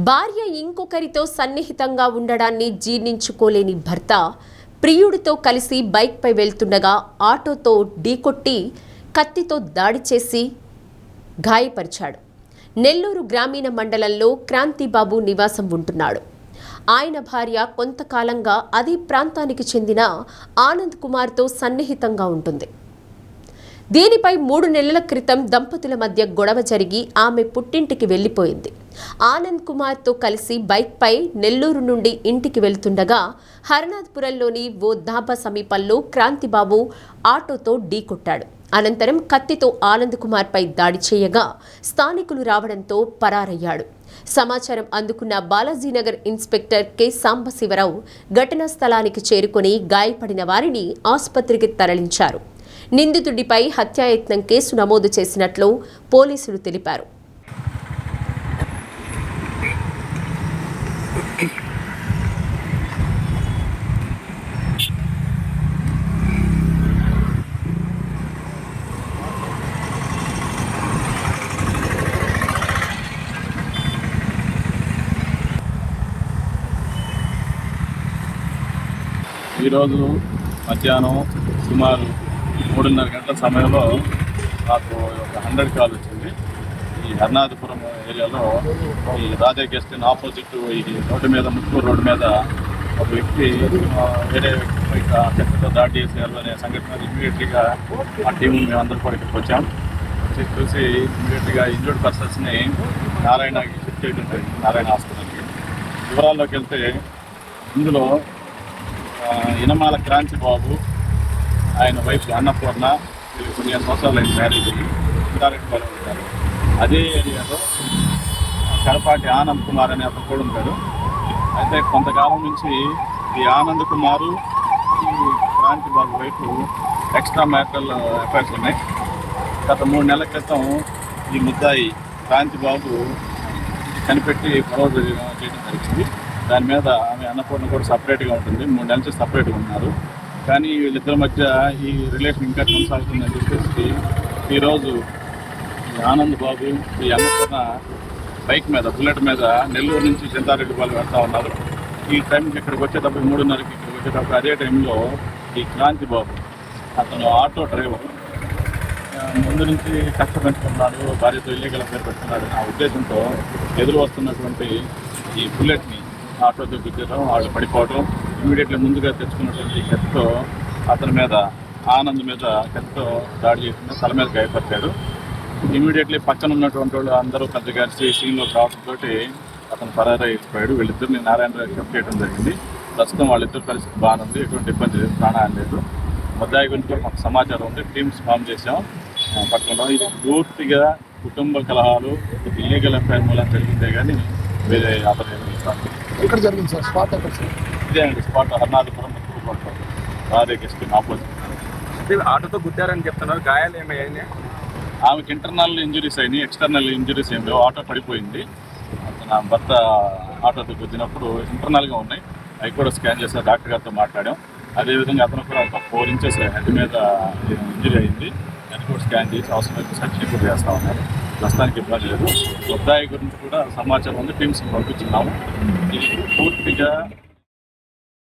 భార్య ఇంకొకరితో సన్నిహితంగా ఉండడాన్ని జీర్ణించుకోలేని భర్త ప్రియుడితో కలిసి బైక్పై వెళ్తుండగా ఆటోతో ఢీకొట్టి కత్తితో దాడి చేసి గాయపరిచాడు. నెల్లూరు గ్రామీణ మండలంలో క్రాంతిబాబు నివాసం ఉంటున్నాడు. ఆయన భార్య కొంతకాలంగా అదే ప్రాంతానికి చెందిన ఆనంద్ కుమార్తో సన్నిహితంగా ఉంటుంది. దీనిపై 3 నెలల క్రితం దంపతుల మధ్య గొడవ జరిగి ఆమె పుట్టింటికి వెళ్లిపోయింది. ఆనంద్ కుమార్తో కలిసి బైక్పై నెల్లూరు నుండి ఇంటికి వెళ్తుండగా హరనాథ్పురంలోని ఓ ధాబా సమీపంలో క్రాంతిబాబు ఆటోతో ఢీకొట్టాడు. అనంతరం కత్తితో ఆనంద్ కుమార్పై దాడి చేయగా స్థానికులు రావడంతో పరారయ్యాడు. సమాచారం అందుకున్న బాలాజీనగర్ ఇన్స్పెక్టర్ కె సాంబశివరావు ఘటనా స్థలానికి చేరుకుని గాయపడిన వారిని ఆసుపత్రికి తరలించారు. నిందితుడిపై హత్యాయత్నం కేసు నమోదు చేసినట్లు పోలీసులు తెలిపారు. ఈరోజు మధ్యాహ్నం సుమారు 3:30 గంటల సమయంలో నాకు ఒక 100 కాల్ వచ్చింది. ఈ హరనాథపురం ఏరియాలో ఈ రాధా గెస్ట్ ఇన్ ఆపోజిట్ ఈ రోడ్డు మీద ముత్తుకూరు రోడ్డు మీద ఒక వ్యక్తి వేరే వ్యక్తిపై కత్తితో దాడి చేశారు అనే సంఘటన ఇమీడియట్గా ఆ టీం మేమందరూ కూడా ఇక్కడికి వచ్చాం. చూసి ఇమీడియట్గా ఇంజూర్డ్ పర్సన్స్ని నారాయణకి షిఫ్ట్ చేయడం జరిగింది, నారాయణ హాస్పిటల్కి. వివరాల్లోకి వెళ్తే ఇందులో ఇనమాల క్రాంతిబాబు, ఆయన వైఫ్ అన్నపూర్ణ, వీళ్ళు 15 సంవత్సరాలు అయిన మ్యారేజ్ ఇంటారెక్ట్ ఉంటారు. అదే ఏరియాలో కడపాటి ఆనంద్ కుమార్ అనే అతను కూడా ఉంటాడు. అయితే కొంతకాలం నుంచి ఈ ఆనంద్ కుమారు, ఈ Kranthibabu wife extra marital affairs ఉన్నాయి. గత 3 నెలల క్రితం ఈ ముద్దాయి క్రాంతిబాబు కనిపెట్టి గొడవ చేయడం జరిగింది. దాని మీద ఆమె అన్నపూర్ణ కూడా సపరేట్గా ఉంటుంది. 3 నెలల నుంచి సపరేట్గా ఉన్నారు. కానీ వీళ్ళిద్దరి మధ్య ఈ రిలేషన్ ఇంకా కొనసాగుతుందని చెప్పేసి ఈరోజు ఈ ఆనంద్ బాబు, ఈ అన్నపూర్ణ బైక్ మీద, బుల్లెట్ మీద నెల్లూరు నుంచి చింతారెడ్డిపాలెం వెళ్తూ ఉన్నారు. ఈ టైంకి ఇక్కడికి వచ్చేటప్పుడు 3:30కి ఇక్కడికి వచ్చేటప్పుడు అదే టైంలో ఈ క్రాంతిబాబు, అతను ఆటో డ్రైవర్, ముందు నుంచి కష్టపెట్టుకున్నాడు, భార్యతో ఇల్లీగల్ పేరు పెట్టుకున్నాడు ఆ ఉద్దేశంతో ఎదురు వస్తున్నటువంటి ఈ బుల్లెట్ని ఆటోతో గుద్దడం, వాళ్ళు పడిపోవడం, ఇమీడియట్లీ ముందుగా తెచ్చుకున్నటువంటి కత్తితో అతని మీద, ఆనంద్ మీద కత్తితో దాడి చేసిన తల మీద గాయపరిచాడు. ఇమీడియట్లీ పక్కన ఉన్నటువంటి వాళ్ళు అందరూ పెద్ద కలిసి సీన్లో రావడంతో అతను పరారైపోయాడు. వీళ్ళిద్దరిని నారాయణ షిఫ్ట్ చేయడం జరిగింది. ప్రస్తుతం వాళ్ళిద్దరు పరిస్థితి బాగుంది, ఎటువంటి ఇబ్బంది లేదు, ప్రాణహాని లేదు. ముద్దాయి గురించి కూడా మాకు సమాచారం ఉంది, టీమ్స్ ఫామ్ చేసాం పక్కన. ఇది పూర్తిగా కుటుంబ కలహాలు, ఇల్లీగల్ అఫైర్ మూలం జరిగిందే కానీ వేరే ఆధారం ఎక్కడ జరిగింది సార్? స్పాట్ ఎక్కడ సార్? ఇదే అండి spot, Harnathapuram Muthukur Radha guest inn opposite. ఆటోతో గుద్దారని చెప్తున్నారు, గాయాలు ఏమయ్యాయి? ఆమెకి ఇంటర్నల్ ఇంజురీస్ అయినాయి, ఎక్స్టర్నల్ ఇంజురీస్ ఏం లేవు. ఆటో పడిపోయింది. నా భర్త ఆటోతో గుద్దినప్పుడు ఇంటర్నల్గా ఉన్నాయి, అవి కూడా స్కాన్ చేసి డాక్టర్ గారితో మాట్లాడాం. అదేవిధంగా అతను కూడా ఒక 4 ఇంచెస్ హెడ్ మీద ఇంజురీ అయింది, అది కూడా స్కాన్ చేసి అవసరమైతే సర్జరీ కూడా చేస్తూ ఉన్నారు. ప్రస్తుతానికి ఇబ్బంది లేదు. ముద్దాయి గురించి కూడా సమాచారం ఉంది, టీమ్స్ పంపించున్నాము. ఇది పూర్తిగా